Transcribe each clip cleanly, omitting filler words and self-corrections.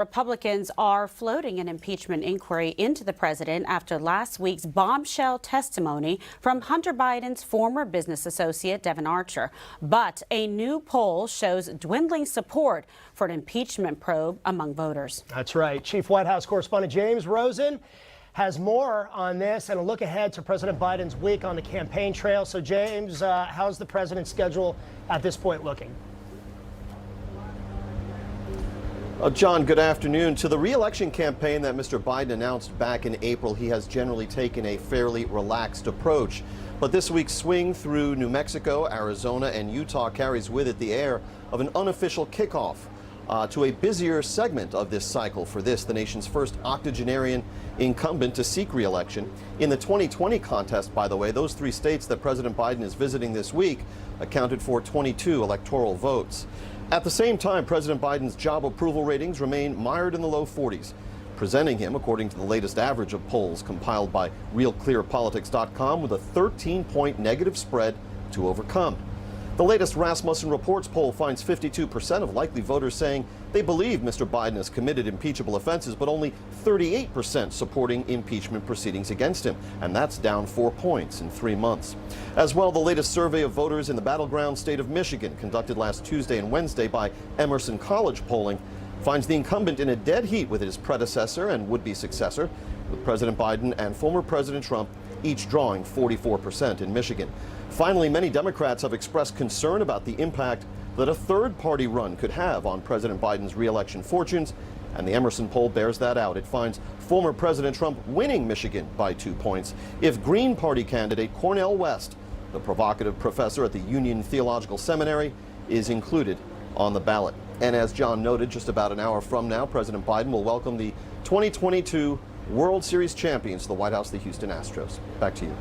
Republicans are floating an impeachment inquiry into the president after last week's bombshell testimony from Hunter Biden's former business associate, Devon Archer. But a new poll shows dwindling support for an impeachment probe among voters. That's right. Chief White House correspondent James Rosen has more on this and a look ahead to President Biden's week on the campaign trail. So, James, how's the president's schedule at this point looking? John, good afternoon. To the re-election campaign that Mr. Biden announced back in April, he has generally taken a fairly relaxed approach. But this week's swing through New Mexico, Arizona, and Utah carries with it the air of an unofficial kickoff to a busier segment of this cycle for the nation's first octogenarian incumbent to seek re-election. In the 2020 contest, by the way, those three states that President Biden is visiting this week accounted for 22 electoral votes. At the same time, President Biden's job approval ratings remain mired in the low 40s, presenting him, according to the latest average of polls compiled by RealClearPolitics.com, with a 13-point negative spread to overcome. The latest Rasmussen Reports poll finds 52% of likely voters saying they believe Mr. Biden has committed impeachable offenses, but only 38% supporting impeachment proceedings against him, and that's down 4 points in 3 months. As well, the latest survey of voters in the battleground state of Michigan, conducted last Tuesday and Wednesday by Emerson College Polling, finds the incumbent in a dead heat with his predecessor and would-be successor, with President Biden and former President Trump each drawing 44% in Michigan. Finally, many Democrats have expressed concern about the impact that a third-party run could have on President Biden's re-election fortunes, and the Emerson poll bears that out. It finds former President Trump winning Michigan by 2 points if Green Party candidate Cornel West, the provocative professor at the Union Theological Seminary, is included on the ballot. And as John noted, just about an hour from now, President Biden will welcome the 2022 World Series champions to the White House, the Houston Astros. Back to you.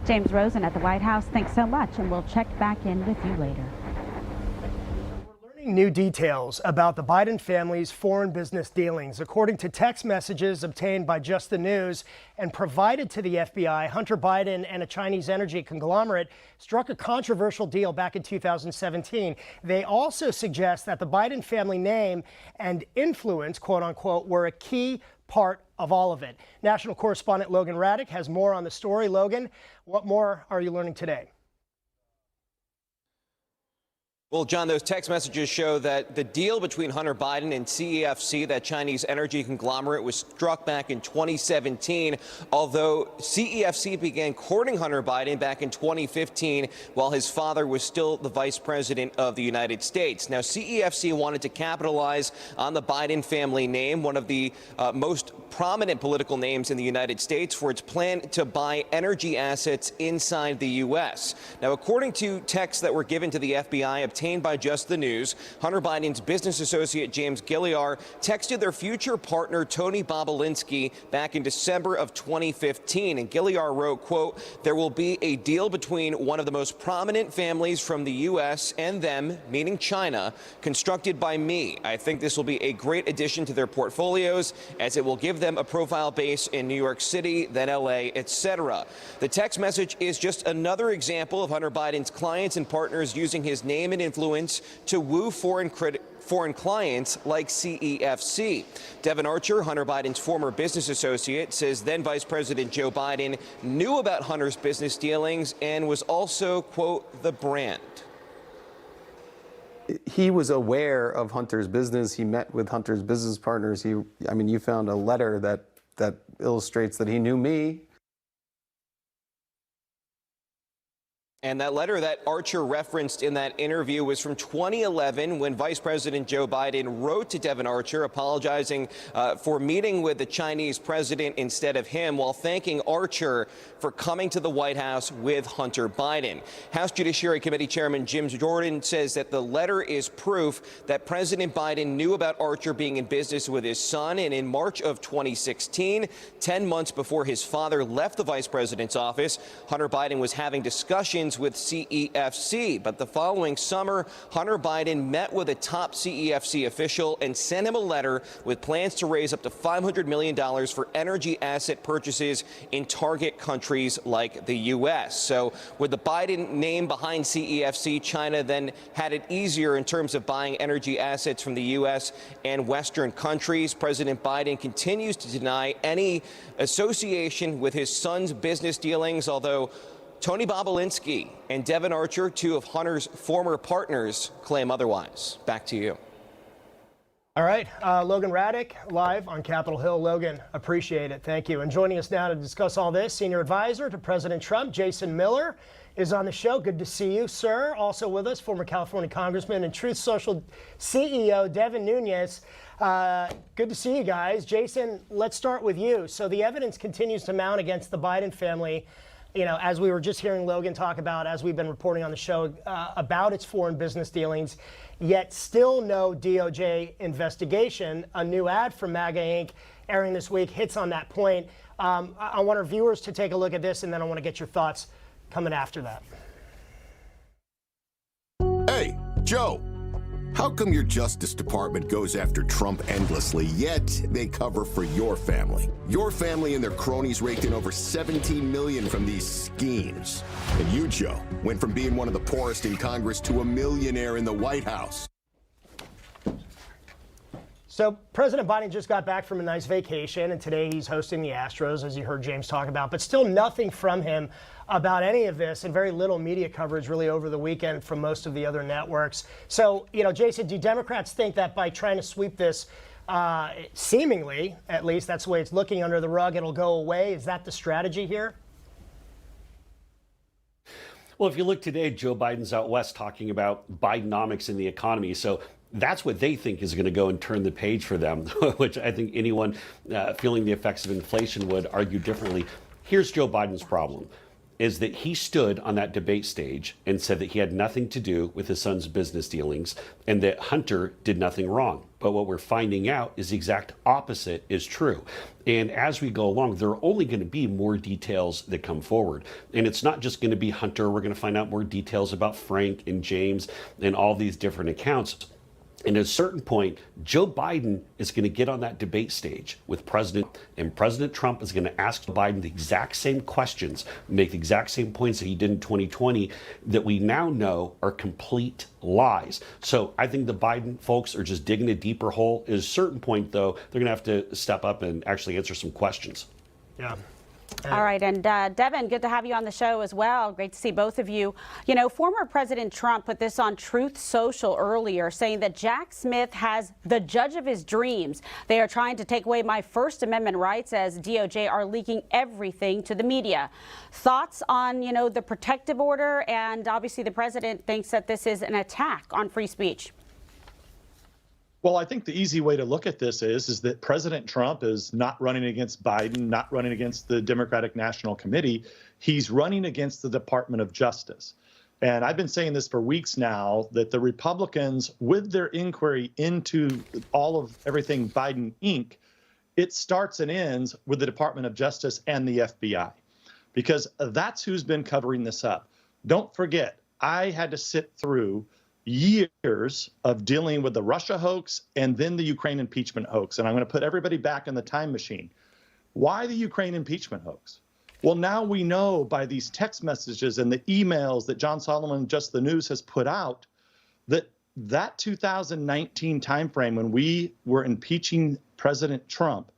James Rosen at the White House, thanks so much, and we'll check back in with you later. We're learning new details about the Biden family's foreign business dealings. According to text messages obtained by Just the News and provided to the FBI, Hunter Biden and a Chinese energy conglomerate struck a controversial deal back in 2017. They also suggest that the Biden family name and influence, quote unquote, were a key part of all of it. National correspondent Logan Raddick has more on the story. Logan, what more are you learning today? Well, John, those text messages show that the deal between Hunter Biden and CEFC, that Chinese energy conglomerate, was struck back in 2017, although CEFC began courting Hunter Biden back in 2015 while his father was still the vice president of the United States. Now, CEFC wanted to capitalize on the Biden family name, one of the most prominent political names in the United States, for its plan to buy energy assets inside the U.S. Now, according to texts that were given to the FBI obtained by Just the News, Hunter Biden's business associate James Gilliar texted their future partner Tony Bobulinski back in December of 2015. And Gilliar wrote, quote, "There will be a deal between one of the most prominent families from the U.S. and them," meaning China, "constructed by me. I think this will be a great addition to their portfolios, as it will give them a profile base in New York City, then L.A., etc." The text message is just another example of Hunter Biden's clients and partners using his name and influence to woo foreign clients like CEFC. Devon Archer, Hunter Biden's former business associate, says then Vice President Joe Biden knew about Hunter's business dealings and was also, quote, the brand. He was aware of Hunter's business. He met with Hunter's business partners. You found a letter that illustrates that he knew me. And that letter that Archer referenced in that interview was from 2011, when Vice President Joe Biden wrote to Devon Archer apologizing for meeting with the Chinese president instead of him, while thanking Archer for coming to the White House with Hunter Biden. House Judiciary Committee Chairman Jim Jordan says that the letter is proof that President Biden knew about Archer being in business with his son. And in March of 2016, 10 months before his father left the vice president's office, Hunter Biden was having discussions discussions with CEFC. But the following summer, Hunter Biden met with a top CEFC official and sent him a letter with plans to raise up to $500 million for energy asset purchases in target countries like the U.S. So with the Biden name behind CEFC, China then had it easier in terms of buying energy assets from the U.S. and Western countries. President Biden continues to deny any association with his son's business dealings, although Tony Bobulinski and Devon Archer, two of Hunter's former partners, claim otherwise. Back to you. All right, Logan Raddick, live on Capitol Hill. Logan, appreciate it. Thank you. And joining us now to discuss all this, senior advisor to President Trump, Jason Miller, is on the show. Good to see you, sir. Also with us, former California Congressman and Truth Social CEO Devin Nunes. Good to see you guys. Jason, let's start with you. So the evidence continues to mount against the Biden family, you know, as we were just hearing Logan talk about, as we've been reporting on the show, about its foreign business dealings, yet still no DOJ investigation. A new ad from MAGA Inc. airing this week hits on that point. I want our viewers to take a look at this, and then I want to get your thoughts coming after that. Hey, Joe. How come your Justice Department goes after Trump endlessly, yet they cover for your family? Your family and their cronies raked in over $17 million from these schemes. And you, Joe, went from being one of the poorest in Congress to a millionaire in the White House. So President Biden just got back from a nice vacation, and today he's hosting the Astros, as you heard James talk about, but still nothing from him about any of this, and very little media coverage really over the weekend from most of the other networks. So, you know, Jason, do Democrats think that by trying to sweep this, seemingly, at least that's the way it's looking, under the rug, it'll go away? Is that the strategy here? Well, if you look today, Joe Biden's out west talking about Bidenomics in the economy. So that's what they think is going to go and turn the page for them, which I think anyone feeling the effects of inflation would argue differently. Here's Joe Biden's problem, is that he stood on that debate stage and said that he had nothing to do with his son's business dealings and that Hunter did nothing wrong. But what we're finding out is the exact opposite is true. And as we go along, there are only going to be more details that come forward. And it's not just going to be Hunter. We're going to find out more details about Frank and James and all these different accounts. And at a certain point, Joe Biden is going to get on that debate stage with President, and President Trump is going to ask Biden the exact same questions, make the exact same points that he did in 2020 that we now know are complete lies. So I think the Biden folks are just digging a deeper hole. At a certain point, though, they're going to have to step up and actually answer some questions. Yeah. All right, and Devin, good to have you on the show as well. Great to see both of you. You know, former President Trump put this on Truth Social earlier, saying that Jack Smith has the judge of his dreams. They are trying to take away my First Amendment rights as DOJ are leaking everything to the media. Thoughts on, you know, the protective order? And obviously the president thinks that this is an attack on free speech. Well, I think the easy way to look at this is that President Trump is not running against Biden, not running against the Democratic National Committee. He's running against the Department of Justice. And I've been saying this for weeks now, that the Republicans, with their inquiry into all of everything Biden Inc., it starts and ends with the Department of Justice and the FBI, because that's who's been covering this up. Don't forget, I had to sit through years of dealing with the Russia hoax and then the Ukraine impeachment hoax. And I'm going to put everybody back in the time machine. Why the Ukraine impeachment hoax? Well, now we know by these text messages and the emails that John Solomon, Just the News, has put out, that 2019 timeframe when we were impeaching President Trump,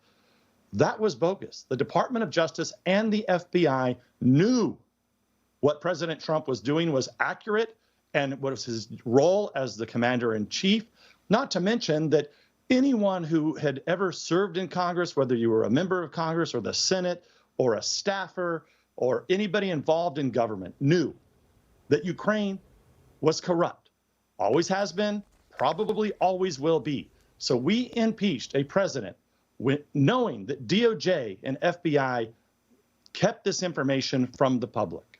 that was bogus. The Department of Justice and the FBI knew what President Trump was doing was accurate, and what was his role as the commander-in-chief, not to mention that anyone who had ever served in Congress, whether you were a member of Congress or the Senate or a staffer or anybody involved in government, knew that Ukraine was corrupt, always has been, probably always will be. So we impeached a president knowing that DOJ and FBI kept this information from the public.